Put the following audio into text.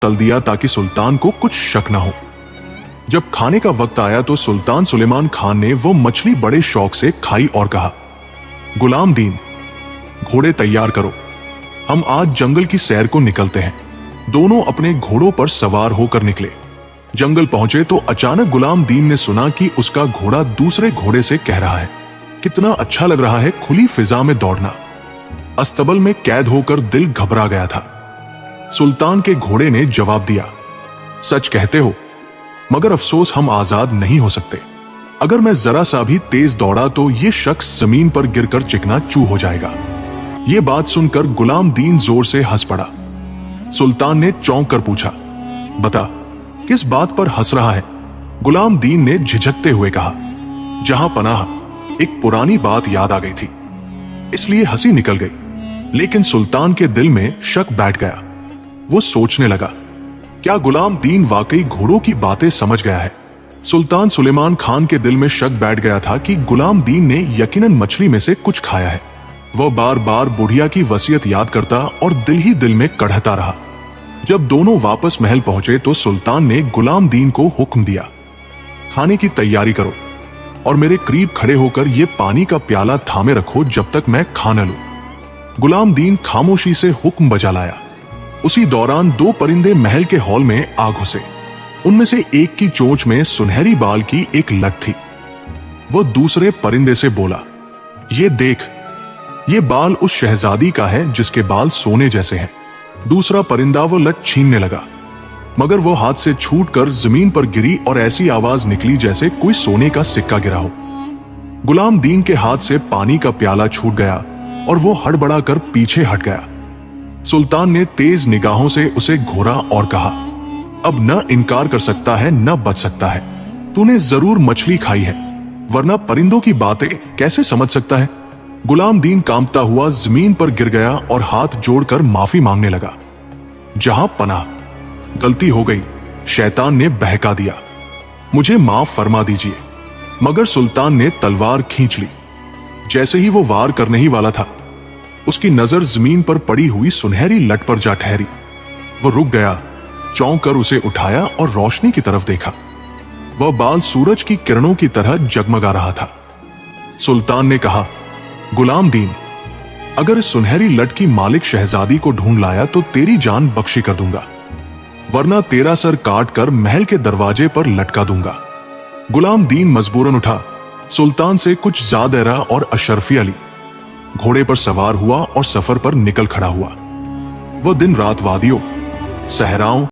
तल दिया ताकि सुल्तान को कुछ शक न हो। जब खाने का वक्त आया तो सुल्तान सुलेमान खान ने वो मछली बड़े शौक से खाई और कहा, गुलाम दीन, घोड़े तैयार करो, हम आज जंगल की सैर को निकलते हैं। दोनों अपने घोड़ों पर सवार होकर निकले। जंगल पहुंचे तो अचानक गुलाम दीन ने सुना कि उसका घोड़ा दूसरे घोड़े से कह रहा है, कितना अच्छा लग रहा है खुली फिजा में दौड़ना। अस्तबल में कैद होकर दिल घबरा गया था। सुल्तान के घोड़े ने जवाब दिया, सच कहते हो, मगर अफसोस हम आजाद नहीं हो सकते। अगर मैं जरा सा भी तेज दौड़ा तो ये शख्स जमीन पर गिरकर चिकना चू हो जाएगा। ये बात सुनकर गुलाम दीन जोर से हंस पड़ा। सुल्तान ने चौंक कर पूछा, बता, किस बात पर हंस रहा है? गुलाम दीन ने झिझकते हुए कहा, जहां पनाह, एक पुरानी बात याद आ गई थी, इसलिए हंसी निकल गई। लेकिन सुल्तान के दिल में शक बैठ गया। वो सोचने लगा, क्या गुलाम दीन वाकई घोड़ों की बातें समझ गया है? सुल्तान सुलेमान खान के दिल में शक बैठ गया था कि गुलाम दीन ने यकीनन मछली में से कुछ खाया है। वह बार बार बुढ़िया की वसीयत याद करता और दिल ही दिल में कढ़ता रहा। जब दोनों वापस महल पहुंचे तो सुल्तान ने गुलाम दीन को हुक्म दिया, खाने की तैयारी करो और मेरे करीब खड़े होकर यह पानी का प्याला थामे रखो जब तक मैं खा न लूं। गुलाम दीन खामोशी से हुक्म बजा लाया। उसी दौरान दो परिंदे महल के हॉल में आ घुसे। उनमें से एक की चोंच में सुनहरी बाल की एक लट थी। वो दूसरे परिंदे से बोला, ये देख, ये बाल उस शहजादी का है जिसके बाल सोने जैसे हैं। दूसरा परिंदा वो लट छीनने लगा, मगर वो हाथ से छूटकर जमीन पर गिरी और ऐसी आवाज निकली जैसे कोई सोने का सिक्का गिरा हो। गुलाम दीन के हाथ से पानी का प्याला छूट गया और वो हड़बड़ाकर पीछे हट गया। सुल्तान ने तेज निगाहों से उसे घूरा और कहा, अब न इनकार कर सकता है न बच सकता है। तूने जरूर मछली खाई है, वरना परिंदों की बातें कैसे समझ सकता है? गुलाम दीन कांपता हुआ जमीन पर गिर गया और हाथ जोड़कर माफी मांगने लगा। जहां पनाह, गलती हो गई, शैतान ने बहका दिया, मुझे माफ फरमा दीजिए। मगर सुल्तान ने तलवार खींच ली। जैसे ही वो वार करने ही वाला था, उसकी नजर जमीन पर पड़ी हुई सुनहरी लट पर जा ठहरी। वो रुक गया, चौंक कर उसे उठाया और रोशनी की तरफ देखा। वह बाल सूरज की किरणों की तरह जगमगा रहा था। सुल्तान ने कहा, गुलाम दीन, अगर इस सुनहरी लट की मालिक शहजादी को ढूंढ लाया तो तेरी जान बख्शी कर दूंगा, वरना तेरा सर काट कर महल के दरवाजे पर लटका दूंगा। गुलाम दीन मजबूरन उठा, सुल्तान से कुछ ज़ादरा और अशरफिया ली, घोड़े पर सवार हुआ और सफर पर निकल खड़ा हुआ। वह दिन रात वादियों, सहराओं